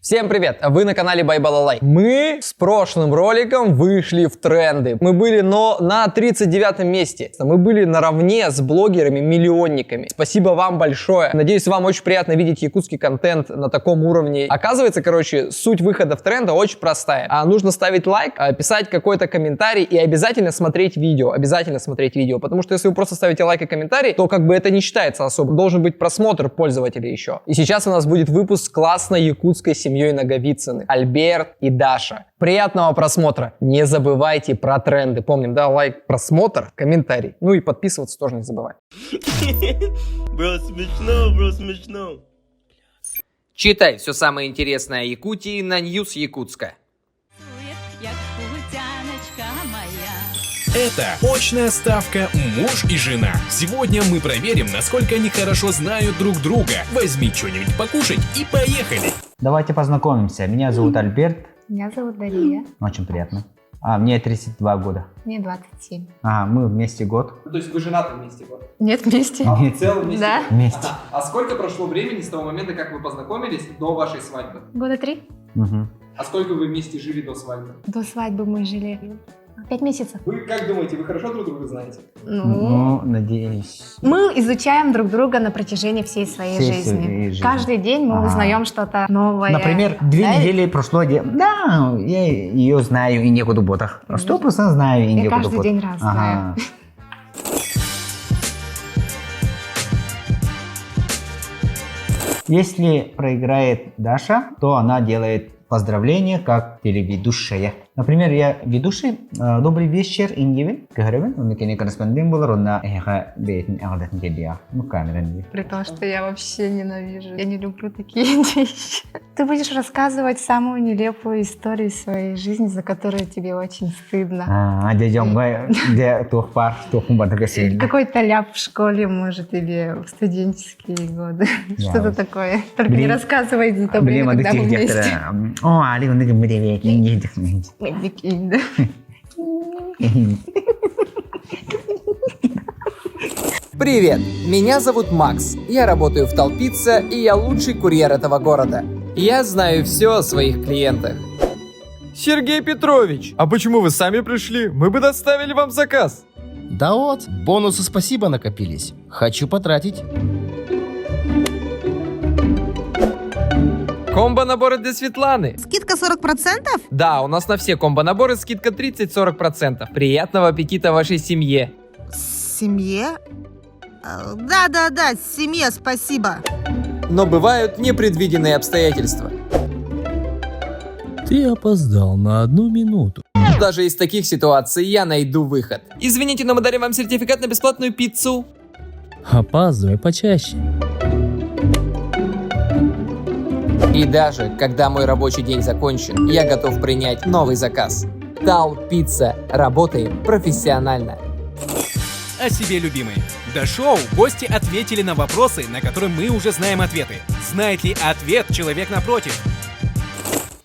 Всем привет! Вы на канале Байбалалай. Мы с прошлым роликом вышли в тренды. Мы были на 39 месте. Мы были наравне с блогерами-миллионниками. Спасибо вам большое. Надеюсь, вам очень приятно видеть якутский контент на таком уровне. Оказывается, суть выхода в тренды очень простая. Нужно ставить лайк, писать какой-то комментарий и обязательно смотреть видео. Потому что если вы просто ставите лайк и комментарий, то это не считается особо. Должен быть просмотр пользователей еще. И сейчас у нас будет выпуск с классной якутской семьей Наговицыных. Альберт и Даша. Приятного просмотра. Не забывайте про тренды. Помним, да, лайк, просмотр, комментарий. Ну и подписываться тоже не забывай. Бро, смешно. Читай все самое интересное о Якутии на News Якутска. Это очная ставка «Муж и жена». Сегодня мы проверим, насколько они хорошо знают друг друга. Возьми что-нибудь покушать и поехали. Давайте познакомимся. Меня зовут Альберт. Меня зовут Дарья. Очень приятно. Мне 32 года. Мне 27. Мы вместе год. То есть вы женаты вместе год? Нет, вместе. В целом вместе? Да. Вместе. А сколько прошло времени с того момента, как вы познакомились, до вашей свадьбы? Года 3. Угу. А сколько вы вместе жили до свадьбы? До свадьбы мы жили 5 месяцев. Вы как думаете, вы хорошо друг друга знаете? Надеюсь. Мы изучаем друг друга на протяжении всей своей жизни. Каждый день мы узнаем что-то новое. Например, 2 недели прошло. Да, я ее знаю и некуда ботах. 100% знаю и некуда ботах. Я каждый день раз знаю. Если проиграет Даша, то она делает поздравления как телеведущая. Например, я ведущий. Добрый вечер, Ингивен. Говорю, он мне корреспондент был, он на камеры. При том, что я вообще ненавижу. Я не люблю такие вещи. Ты будешь рассказывать самую нелепую историю своей жизни, за которую тебе очень стыдно. Какой-то ляп в школе, может, тебе в студенческие годы. Что-то такое. Только не рассказывай за то время, когда мы вместе. Привет, меня зовут Макс. Я работаю в Талпицца, и я лучший курьер этого города. Я знаю все о своих клиентах. Сергей Петрович, а почему вы сами пришли? Мы бы доставили вам заказ. Да вот, бонусы спасибо накопились. Хочу потратить. Комбо-наборы для Светланы. Скидка 40%? Да, у нас на все комбо-наборы скидка 30-40%. Приятного аппетита вашей семье. Семье? Да, семье, спасибо. Но бывают непредвиденные обстоятельства. Ты опоздал на 1 минуту. Даже из таких ситуаций я найду выход. Извините, но мы дарим вам сертификат на бесплатную пиццу. Опаздывай почаще. И даже когда мой рабочий день закончен, я готов принять новый заказ. Талпицца. Работаем профессионально. О себе, любимые. До шоу гости ответили на вопросы, на которые мы уже знаем ответы. Знает ли ответ человек напротив?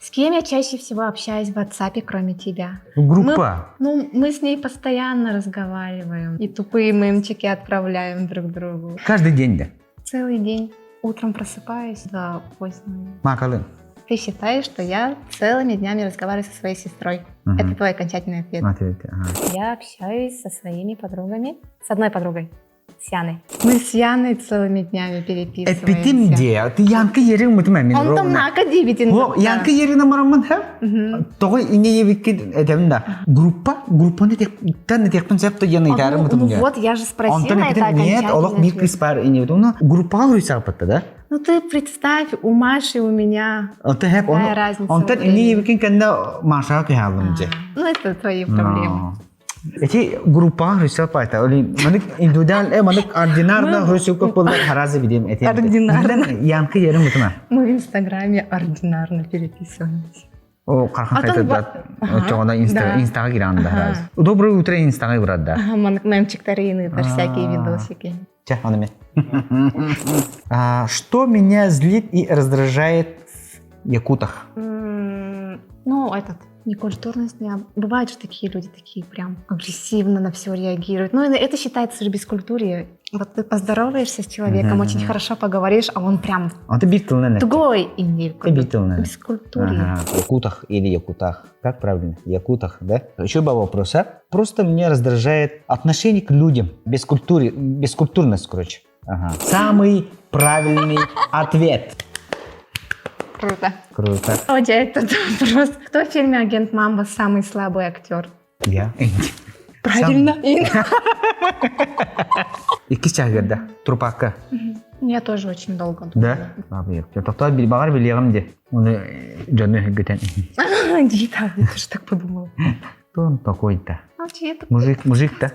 С кем я чаще всего общаюсь в WhatsApp, кроме тебя? Группа. Мы с ней постоянно разговариваем. И тупые мемчики отправляем друг другу. Каждый день, да? Целый день. Утром просыпаюсь до позднего. Макалы. Ты считаешь, что я целыми днями разговариваю со своей сестрой? Это твой окончательный ответ. Я общаюсь со своими подругами. С одной подругой. С Яной. Мы с Яной целыми днями переписываемся. Эпитим де. Ты Янка Ерин мутмен. Он там на академии. Янка Ерин мараман хэ? Тогой ине евикит эдемда. Группа не тех концепта Яна идара мутмен. Ну вот, я же спросила, это окончательный нет, Олог бик приспар ине. Группа русапата, да? Ну ты представь, у Маши, у меня какая разница. Он так ине евикин канда Маша кехалым же. Ну это твои проблемы. Эти группа русапата. Манек индивидуал, манек ординарно русука пол харазы видим. Ординарно. Янка Ерин мутмен. Мы в Инстаграме ординарно переписываемся. Кархан кайтада. Чогона Инстаграмда. Доброе утро, Инстаграм, да. Мемчик-тарины, это всякие видосики. Что меня злит и раздражает в якутах? Ну, Некультурность, бывают же такие люди, такие прям агрессивно на все реагируют. Но это считается же бескультурье. Вот ты поздороваешься с человеком, очень хорошо поговоришь, а он прям Это битулный. тугой и Битулный. бескультурье. Ага. Якутах или якутах. Как правильно? Якутах, да? Еще два вопроса. Просто меня раздражает отношение к людям. Бескультурность, короче. Ага. Самый правильный ответ. Круто. Круто. А у тебя этот вопрос. Кто в фильме «Агент Мамба» самый слабый актер? Я. Правильно. Iki чагырда. Трупака. Я тоже очень долго Да? думала. Я тоқтар бағар білегім де. Оны жаны хүгітен. Дита, я тоже так подумала. Он такой-то. Молчи, это Мужик-то.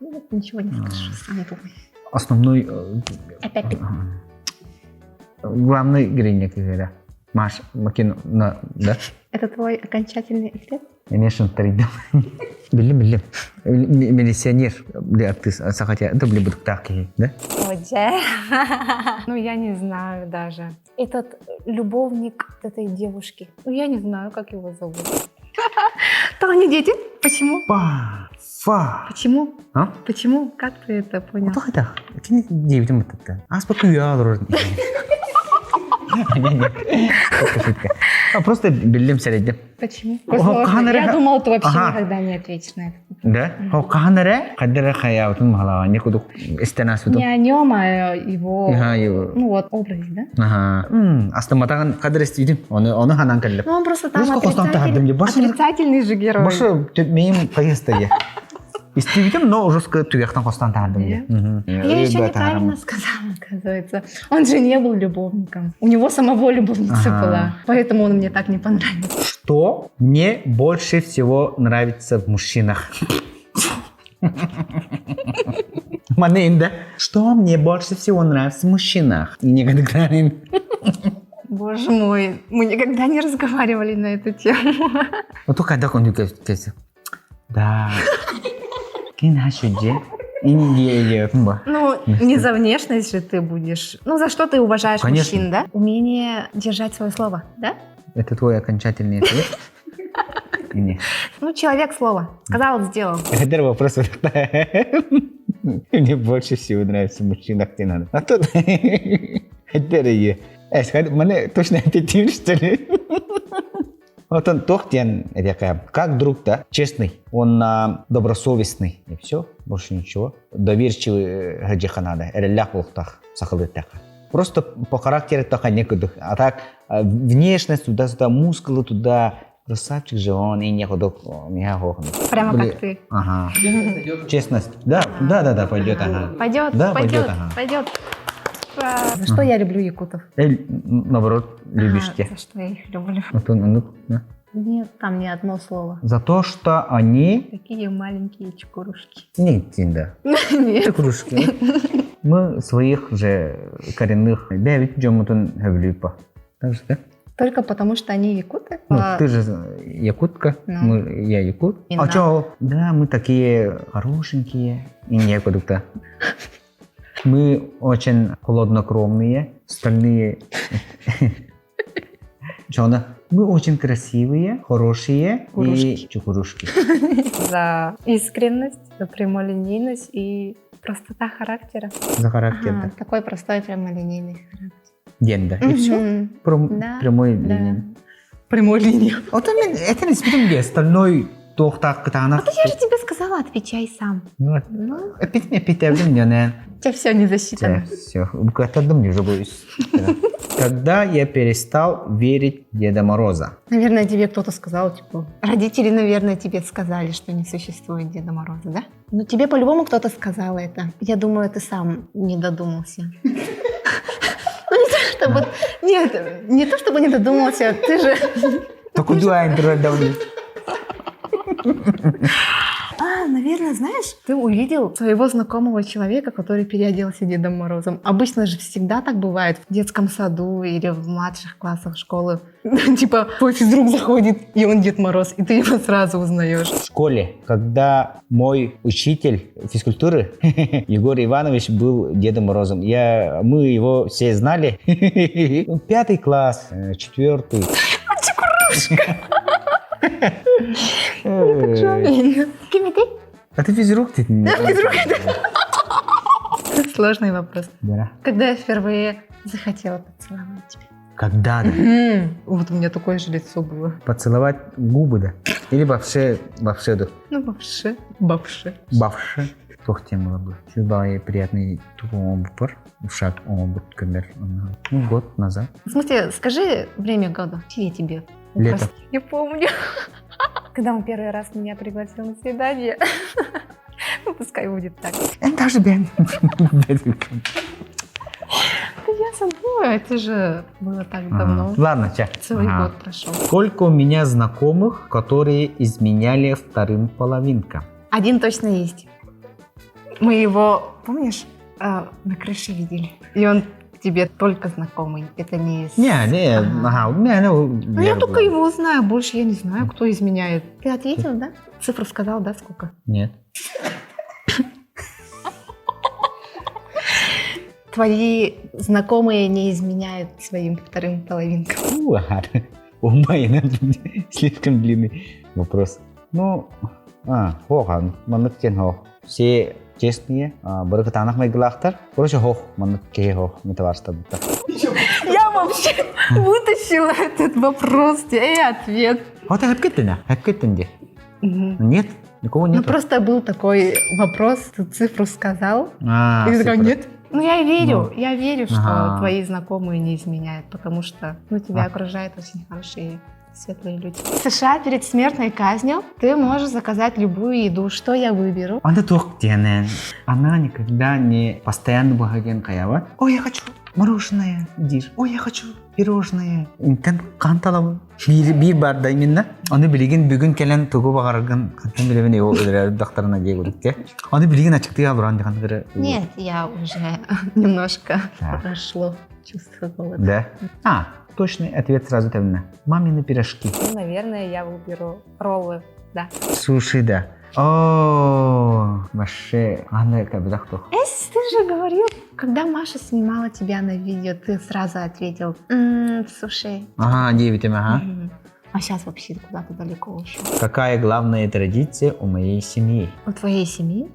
Нет, ничего не скажу. Не думай. Основной... Опять ты. Главный героиня, когда Маш Макин, да? Это твой окончательный ответ? Конечно, тридом. Билим. Милиционер. Бля, ты сахатя. Это были бы такие, да? Ну, я не знаю даже. Этот любовник этой девушки. Ну, я не знаю, как его зовут. То они дети? Почему? Фа. Почему? А? Почему? Как ты это понял? Вот это. Это не девятым это. А спокойно. Нет. Шутка. Просто билим среднем. Почему? Канара. Я думала, ты вообще Ага. никогда не ответишь на это. Да? Канара. Кадра хая. Вот мало. Не куду. Истинас вот. Не о нем, а его... Ага, его. Ну вот, образ, да? Ага. Астаматаган кадр стидим. Он ханан каллеп. Ну, он просто там Ну, сколько он там отрицательный же герой. Больше мейм поездки. Истивитим, но уже тюряхтан костан тардым. Я еще неправильно сказала, оказывается. Он же не был любовником. У него самого любовница Ага. была. Поэтому он мне так не понравился. Что мне больше всего нравится в мужчинах? Манинда. Что мне больше всего нравится в мужчинах? Никогда не... Боже мой, мы никогда не разговаривали на эту тему. Вот только когда он говорит, да. Кинашуджи. И не Ну, не за внешность же ты будешь. Ну, за что ты уважаешь Конечно. мужчин, да? Умение держать свое слово, да? Это твой окончательный ответ? Нет. Ну, человек слово. Сказал, сделал. Это вопрос. Мне больше всего нравится в мужчинах не надо. А тут... Это и... Мне точно аппетит, что ли? Вот он тохтен, как друг, да, честный, он добросовестный, и все, больше ничего. Доверчивый гаджиха надо, эрелях болтах, сахалы таха. Просто по характеру только некуда. А так, внешность туда-сюда, мускулы туда, красавчик же он, и некуда меня хохнет. Прямо как ты. Ага. Честность. Да, пойдет, ага. Пойдет, Да, пойдет, ага. пойдет. За что я люблю якутов? Наоборот, любишь Ага, те. за что я их люблю? Вот он, да. Нет, там не одно слово. За то, что они... Такие маленькие чекурушки. Нет, да. Нет. Кружки. Мы своих же коренных бявить джомутун хавлюпа. Так же, да? Только потому, что они якуты? Ну, ты же якутка, Ну. я якут. И А надо. чё? Да, мы такие хорошенькие и некуда. Мы очень холоднокровные, стальные. Чё она? Мы очень красивые, хорошие Курушки. и чукурушки. За искренность, за прямолинейность и простота характера. За характер, Ага, да. такой простой прямолинейный характер. Генда. И все. Мгм. Да, Прямой да. линией. Прямой линии. Вот это не спитым где стальной тохтак катана. Я же тебе сказала, отвечай сам. Ну, Ну, опять мне питердым не. у тебя все не засчитано. Все. Укатадым не боюсь. Когда я перестал верить в Деда Мороза? Наверное, тебе кто-то сказал, типа, родители, наверное, тебе сказали, что не существует Деда Мороза, да? Но тебе по-любому кто-то сказал это. Я думаю, ты сам не додумался. Ну, не то, чтобы... Нет, не то, чтобы не додумался, ты же... Так куда я давно? Наверное, знаешь, ты увидел своего знакомого человека, который переоделся Дедом Морозом. Обычно же всегда так бывает в детском саду или в младших классах школы. Типа, твой физрук заходит, и он Дед Мороз, и ты его сразу узнаешь. В школе, когда мой учитель физкультуры Егор Иванович был Дедом Морозом, мы его все знали. 5 класс, 4. Кимитей? А ты физрук ты? Сложный вопрос. Да. Когда я впервые захотела поцеловать тебя? Когда, да? Вот у меня такое же лицо было. Поцеловать губы, да? Или вообще, да? Ну, вообще. Вообще. Вообще. Тох тем было бы. Всегда приятный тур шаг күндер. Ну, год назад. В смысле, скажи время года. Я тебе. Лето. Не помню. Когда он первый раз меня пригласил на свидание. Ну, пускай будет так. Даже бен. Я забыла, это же было так давно. Ладно, ча. Целый год прошел. Сколько у меня знакомых, которые изменяли вторым половинкам? Один точно есть. Мы его, помнишь, на крыше видели. И он тебе только знакомый. Это не... Не, ага, у меня... Ну, я только его знаю, больше я не знаю, кто изменяет. Ты ответил, да? Цифру сказал, да, сколько? Нет. Твои знакомые не изменяют своим вторым половинкам. У меня слишком длинный вопрос. Ну, хохан, манукен хох. Все честные, баракатанах майглахтар. Короче, хох, мануке хох, метаварста. Я вообще вытащила этот вопрос и ответ. А ты хэпкеттен? Нет? Никого Ну, нет? просто был такой вопрос, ты цифру сказал. И ты такая, цифра. нет. Ну, я верю, Ну, я верю, что ага. твои знакомые не изменяют, потому что тебя окружают очень хорошие, светлые люди. В США перед смертной казнью ты можешь заказать любую еду. Что я выберу? Она тухтенен. Она никогда не постоянно бахаген каяват. Ой, я хочу мороженое, дир. Ой, я хочу пирожное. Интен канталабы. Bir barda minna. Onu bilgin bugün kelen tugu bagargan kantın bilevine o doktoruna geldik. Onu bilgin açıktı ya buran dikan göre. Нет, я уже немножко прошло чувство голода. Да. Точный ответ сразу тебе. Мамины пирожки. Ну, наверное, я выберу роллы, да. Суши, да. О, вообще, она как бы так. Ты же говорил, когда Маша снимала тебя на видео, ты сразу ответил, суши. Ага, 9, ага. А сейчас вообще куда-то далеко ушел. Какая главная традиция у моей семьи? У твоей семьи?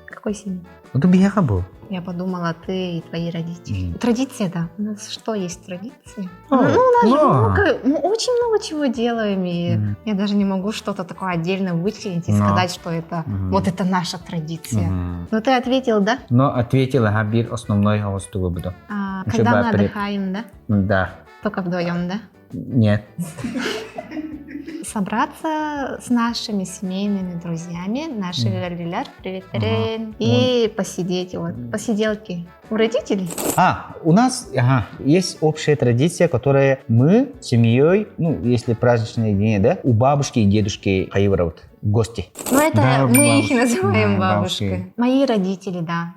Какой семьи? Вот у меня был. Я подумала, ты и твои родители. Традиция, да. У нас что есть традиции? О, Ну, у нас же да. мы очень много чего делаем, и я даже не могу что-то такое отдельно вычленить и Но. сказать, что это вот это наша традиция. Но ты ответил, да? Но ответила Хабир основной хвосту буду. Еще Когда мы бы при- отдыхаем, да? Да. Только вдвоем, да? Нет. Собраться с нашими семейными друзьями, наши лялилар, привет, и посидеть, вот, посиделки у родителей. У нас есть общая традиция, которая мы с семьей, ну, если праздничные дни, да, у бабушки и дедушки хаиврают в гости. Но это Да, мы их бабушки. называем Да, бабушкой. бабушки. Мои родители, да.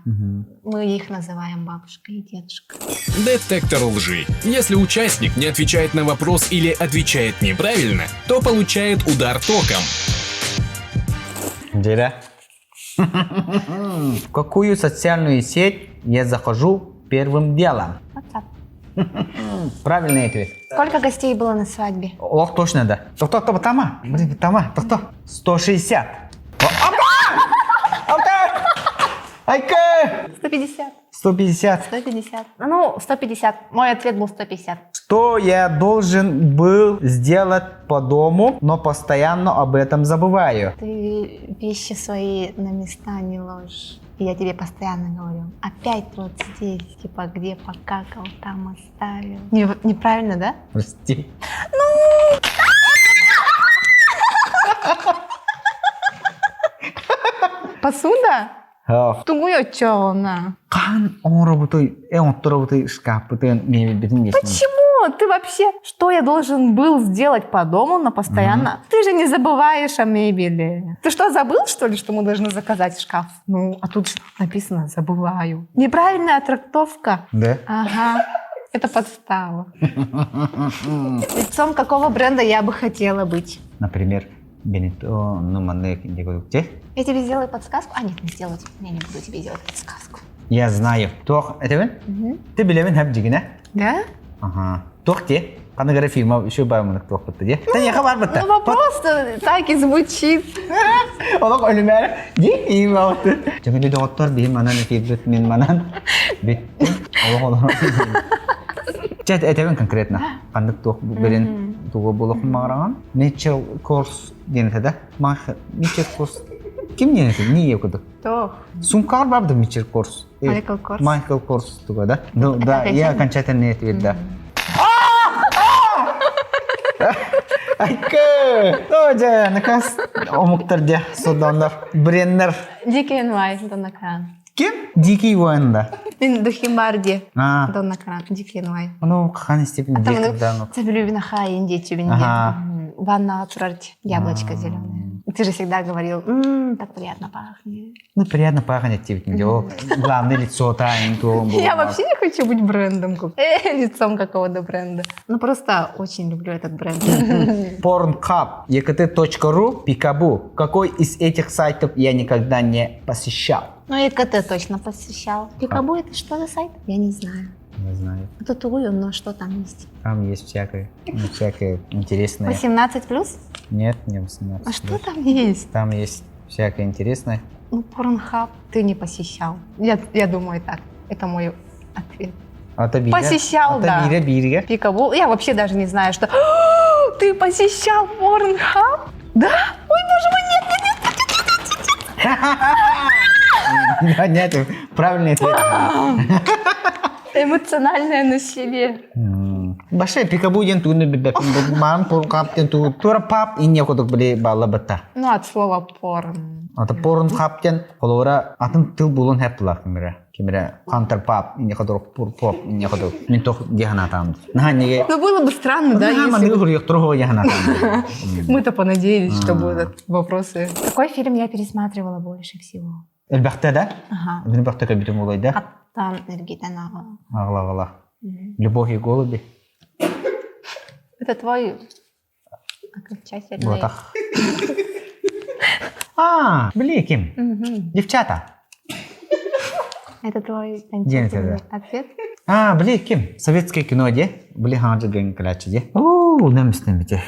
Мы их называем бабушкой и дедушкой. Детектор лжи. Если участник не отвечает на вопрос или отвечает неправильно, то получает удар током. Джира. В какую социальную сеть я захожу первым делом? WhatsApp. Правильный ответ. Сколько гостей было на свадьбе? Ох, точно, да. Тама. 160. Айка! 150. 150. 150. Ну, 150. Мой ответ был 150. Что я должен был сделать по дому, но постоянно об этом забываю? Ты вещи свои на места не ложишь. И я тебе постоянно говорю, опять вот здесь, типа, где покакал, там оставил. Неправильно, да? Прости. Посуда? Ох. Тугуёчо она. Қан оңроботой, оңтороботой шкафпытын мебель бетін есін. Почему? Ты вообще, что я должен был сделать по дому, но постоянно? Ты же не забываешь о мебели. Ты что, забыл, что ли, что мы должны заказать шкаф? Ну, а тут написано «забываю». Неправильная трактовка. Да? Ага. Это подстава. Лицом какого бренда я бы хотела быть? Например, Бенито, ну, манек, где? Я тебе сделаю подсказку? А, нет, не сделаю. Я не буду тебе делать подсказку. Я знаю. Тох, это вы? Мгм. Ты билевин хаб джигина? Да? Ага. Тох те? Қандай ғара фильм еще бар мұны тоқ бітті де? Та не хабар бітті? Ну вопрос так и звучит. Олық өлімәрі де ең бауытты. Жаңа дөйді оттар дейм манан эфирдет мен манан бітті. Чәт әтәбен конкретно. Қандық тоқ берен туғы болық мағыраған. Nature course денеті да? Nature course. Кім денеті? Не екудық? Тох. Сумкар бабды Nature course. Michael Kors. Michael Kors туға да? Да, я окончательно ответ, да. Айкы! Тоже, наказ омуктарда содандар, брендер. Дикий январь, Донна Кран. Кем? Дикий военда. Мен Духимбарди, А, Донна Кран, Дикий январь. ну, какая степень Там дикий, да, ну. Цабелюбина хай, инди Ага. Ванна турать, яблочко зеленое. Ты же всегда говорил, так приятно пахнет. Ну, приятно пахнет, типа, главное лицо тайм, то. Я вообще не хочу быть брендом, лицом какого-то бренда. Ну, просто очень люблю этот бренд. Pornhub, ekt.ru, Pikabu. Какой из этих сайтов я никогда не посещал? Ну, и КТ точно посещал. Пикабу это что за сайт? Я не знаю. Не знаю. Татую, но что там есть? Там есть всякое, ну, всякое интересное. 18 плюс? Нет, не 18. А что там есть? Там есть всякое интересное. Ну, Порнхаб ты не посещал. Я думаю так. Это мой ответ. Посещал, да. Бирига. Пикабу. Я вообще даже не знаю, что... Ты посещал Порнхаб? Да? Ой, боже мой, нет. Нет, правильный ответ. Эмоциональное насилие. Баша Пикабу ден туны бибепин ман Pornhub ден ту тура пап и некудук били бала бата. Ну, от слова порн. Ата Pornhub ден колора атын тыл булун хэплах кемера counter pop и некудук pop и некудук ментох деханатам. Наханеге. Ну, было бы странно, да, Да, если бы... манур яхтурго деханатам. Мы-то понадеялись, что будут вопросы. Какой фильм я пересматривала больше всего? Элбахта да? Ага. Элбахта кабитум улайда. Аттан Эргитан Ага. Агла. Любовь и голуби. Это твой окончательный... Вот так. А, блин, Мгм. девчата. Это твой День окончательный тогда. ответ? А, блин, советское кино, де? Блин, ханджи гэнг калачи, де? О, намстамите.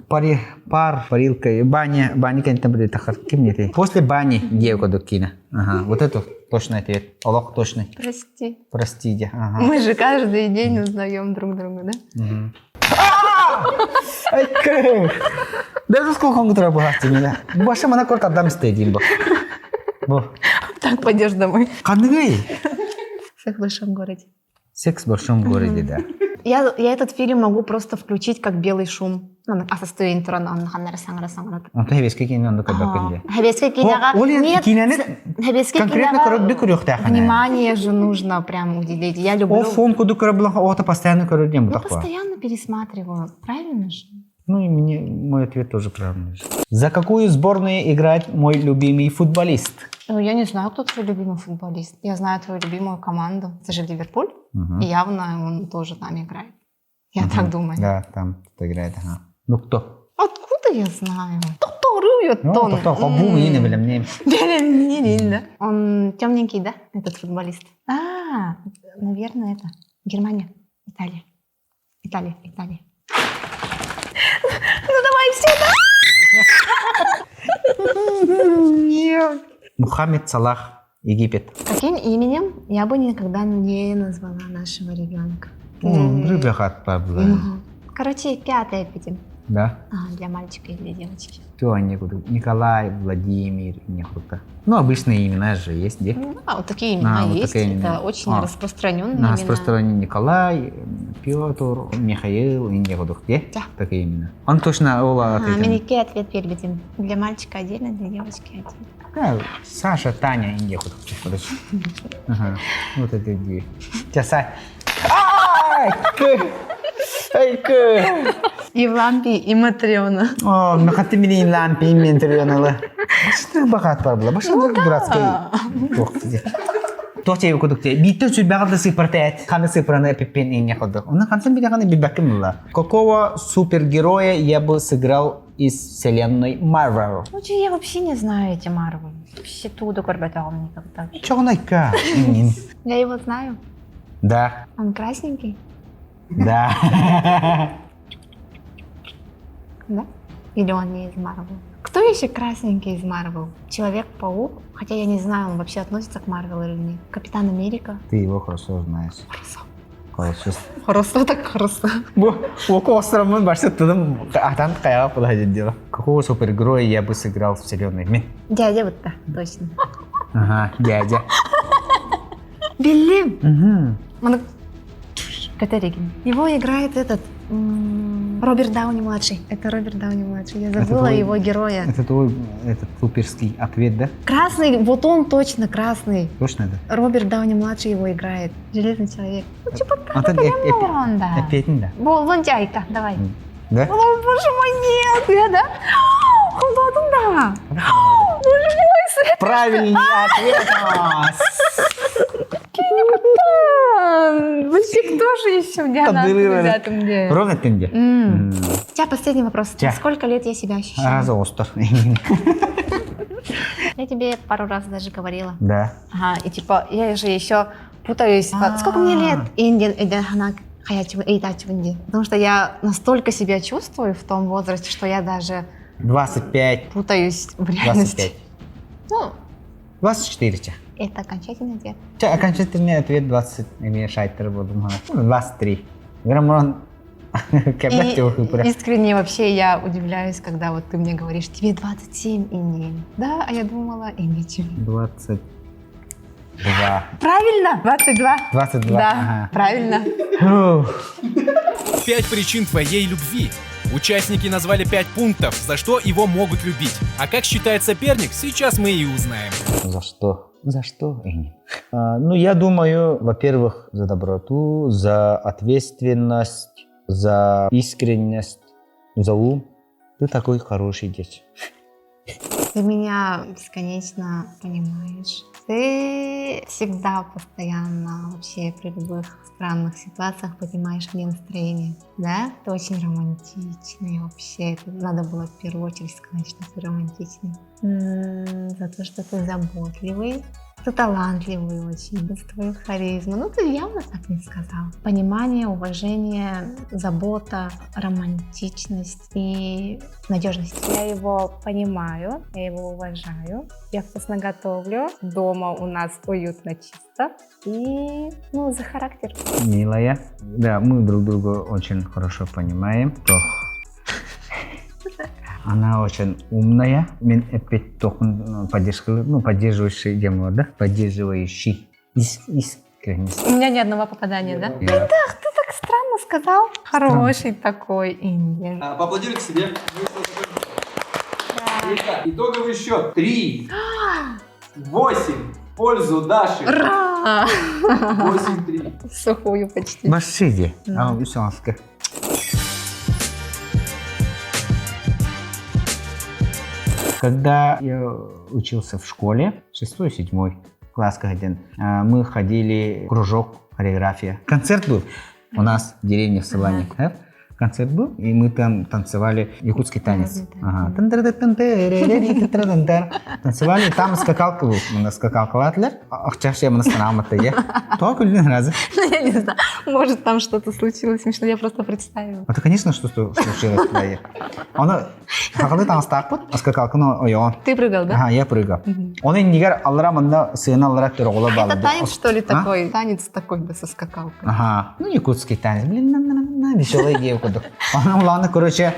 Парилка, баня, конечно, блин, тахар. Кем не ты? После бани девка до кино. Ага, вот это точный ответ. Олог точный. Прости. Простите, ага. Мы же каждый день узнаем друг друга, да? Ай, как? Даже сколько он утра бахти меня. Баша мана кор кадам стедим бо. Бо. Так, пойдешь домой. Кандгай. Всех в большом городе. Секс в большом городе, да. Я этот фильм могу просто включить как белый шум. Асасты интрон, он ханнара. Он то хевеске кино он когда кенде. Хабеске кинога... Нет, Хабеске конкретно корот декурёх тахана. внимание же нужно прям уделить. Я люблю... О, фонку декурёблах, о, то постоянно корот не Ну, будет такого. постоянно пересматриваю. Правильно же? Ну и мне мой ответ тоже правильный. За какую сборную играет мой любимый футболист? Ну, я не знаю, кто твой любимый футболист. Я знаю твою любимую команду. Это же Ливерпуль. И явно он тоже там играет. Я так думаю. Да, там кто играет, ага. Ну кто? Откуда я знаю? Кто рыет Ну, тон? кто? Хоббу и не белем нем. Да. Он темненький, да, этот футболист? А, наверное, это Германия, Италия. Ну давай сюда. Мухаммед Салах, Египет. Каким именем я бы никогда не назвала нашего ребенка? Рыбахат Павла. Короче, 5-й эпидем. Да? Для мальчика и для девочки. Кто они будут? Николай, Владимир, нехута. Ну, обычные имена же есть, где? Вот такие имена вот есть. такие Это имена. очень распространенные У имена. нас просто Николай, Петр, Михаил и нехута. Где? Да. Такие имена. Он точно Ола ответил. Минике ответ переведем. Для мальчика отдельно, для девочки отдельно. Да, Саша, Таня и нехута. Ага, вот это две. Сейчас. И Лампи, и Матриона. О, нахаты меня лампи интервьюнала. Что бахат пабла? Баша дурацкий. Тохте его кудукте. Битто чуть багато сыпартет. Хана сыпрана пипин и нехута. Он хансан биля хана бибакимла. Какого супергероя я бы сыграл из вселенной Марвел? Ну, я вообще не знаю эти Марвел. Вообще туда горбатал никогда. Чего найка? Я его знаю. Да. Он красненький. Да. Да? Или он не из Марвел? Кто еще красненький из Марвел? Человек-паук? Хотя я не знаю, он вообще относится к Марвел или нет. Капитан Америка? Ты его хорошо знаешь. Хорошо. Хорошо, так хорошо. Око остромын башты тыдым атан каяға пылайды дело. Какого супергероя я бы сыграл в вселенной? Мен. Дядя вот-то, точно. Ага, дядя. Билли! Катерикин. Его играет этот Роберт Дауни-младший. Это Роберт Дауни-младший. Я забыла твой- его героя. Это твой этот суперский ответ, да? Красный, вот он точно красный. Точно это? Роберт Дауни-младший его играет. Железный человек. Ну, типа, он, да. Опять, да? Лунтяйка, давай. Да? О, боже мой, нет, я, да? Да. Боже мой, Свет. Правильный ответ! Вообще, кто же еще в 9 деле? Ровно тенге. У тебя последний вопрос. Ча. Сколько лет я себя ощущаю? Раза остр. Я тебе пару раз даже говорила. Да. Ага, и типа, я же еще путаюсь. Сколько мне лет? Потому что я настолько себя чувствую в том возрасте, что я даже 25. путаюсь в реальности. 25. Ну, 24. это окончательный ответ. Окончательный ответ 20. Мне шайтер был. 23. Граммон. И искренне вообще я удивляюсь, когда вот ты мне говоришь, тебе 27 и не. Да, а я думала, и ничего. 22. Правильно? 22? 22. Да, Ага. правильно. Фух. 5 причин твоей любви. Участники назвали 5 пунктов, за что его могут любить. А как считает соперник, сейчас мы и узнаем. За что? За что? Ну, я думаю, во-первых, за доброту, за ответственность, за искренность, за ум. Ты такой хороший дети. Ты меня бесконечно понимаешь. Ты всегда, постоянно, вообще при любых странных ситуациях поднимаешь мне настроение. Да? Ты очень романтичный вообще. Это надо было в первую очередь сказать, что ты романтичный. За то, что ты заботливый. Ты талантливый очень, без твою харизму. Ну, ты явно так не сказал. Понимание, уважение, забота, романтичность и надежность. Я его понимаю, я его уважаю. Я вкусно готовлю. Дома у нас уютно, чисто. И, ну, за характер. Милая. Да, мы друг друга очень хорошо понимаем. Она очень умная. Мен опять только поддерживающий демо, да? Поддерживающий. Искренность. У меня ни одного попадания, да? Да. Ты так странно сказал. Хороший такой индиан. Поаплодируйте себе. Итак, итоговый счет 3-8 в пользу Даши. 8-3. Сухую почти. Башиди. Да. Висянска. Когда я учился в школе, 6-7 класс, мы ходили в кружок хореография. Концерт был у нас в деревне в Саване. Концерт был, и мы там танцевали якутский танец. Ага. Танцевали, там скакалка был. У нас скакалка атлер. Ахчашья мы настанамата я. Только один раз. Я не знаю, может там что-то случилось смешно, я просто представила. Это, конечно, что случилось. Он хакалы танц такпут, а скакалка, ну, ой, он. Ты прыгал, да? Ага, я прыгал. Он нигер аллара манда сына аллара тыргола балды. Это танец, что ли, А? такой? Танец такой, да, со скакалкой. Ага, ну якутский танец. Блин, на веселый девку. Он уланы, короче,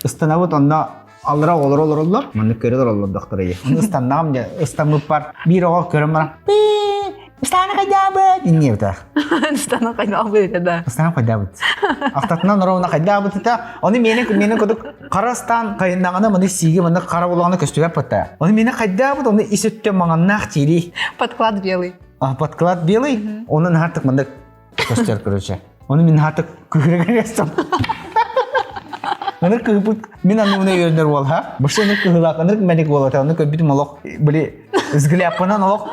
установит он на аллара олар, маны көрер олар докторы. Он устанам, мне устану пар, бирого көрмар. Устана кайдабы. Не это. Стану ходил бы, да. Устана кайдабы. Автотнан ровно кайдабы. Он менен кодук Карастан кайнагана маны сиги маны карабуланы көстүгө пата. Он менен кайдабы, он исөттө маңаннак тири. Подклад белый. А подклад белый, он хартык мында көстөр, короче. Он мен хартык күрөгөстөм. Оны кыпыт мен аны уна үйрөнөр бол, ха? Башыны кыгылак, аны менек болот, аны көбүт молок, били взгляпынан олок.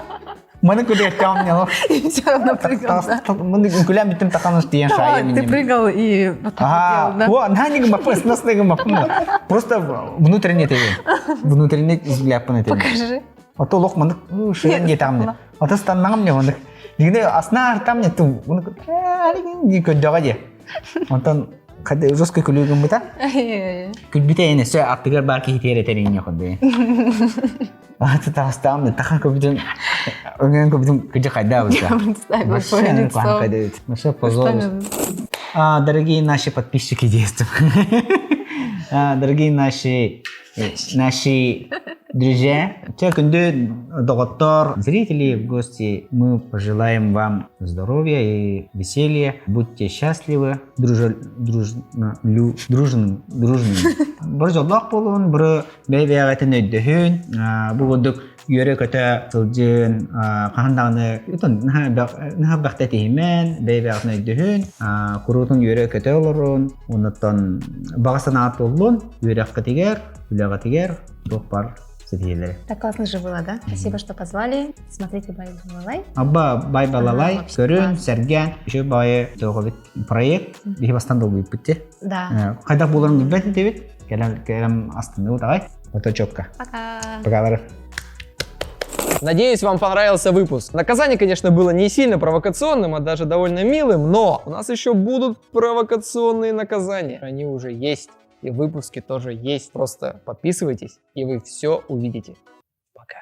Маны көдөк тамня. И все равно прыгал, да? Маны күләм битем таканыш дигән шая Ты прыгал и потом делал, да? Во, нанега мапас, настыга мапым. Просто внутренне теген. Внутренне взгляпаны теген. Покажи. Ото лох маны шырын детамны. Ото станнам мне маны. Дигне асна артам не ту. Маны не көдөга де. Онтон кады жесткой күлүгүн бута? Күлбите эне сө актыгар барки хитери тереңе коды. Аты тастам, тахан көбүдүн өңөн көбүдүн күжө кайда бута. Маша позор. Дорогие наши подписчики детства. Дорогие наши друзья, те, доктор, зрители, гости, мы пожелаем вам здоровья и веселья. Будьте счастливы, дружными. Бір жолдақ болуын, бір бәйбәғатын өйдіхін, бұғыдық үйері көті сылжын, қағындағыны, нұға бақты теймен, бәйбәғатын өйдіхін, құрутын үйері көті олырын, оныттан бағасын аты олын, үйері қытигер, үліға тигер, доқ бар. Так классно же было, да? Спасибо, что позвали. Смотрите Бай-Балалай. Абба Бай-Балалай, көрін, сәрген, үші байы тоғы проект, бейі бастан долғы бітті. Да. Қайдақ боларын білбәті дебет, кәлем астынды ұтағай. Фоточопка. Пока. Пока. Надеюсь, вам понравился выпуск. Наказание, конечно, было не сильно провокационным, а даже довольно милым, но у нас еще будут провокационные наказания. Они уже есть. И выпуски тоже есть. Просто подписывайтесь, и вы все увидите. Пока.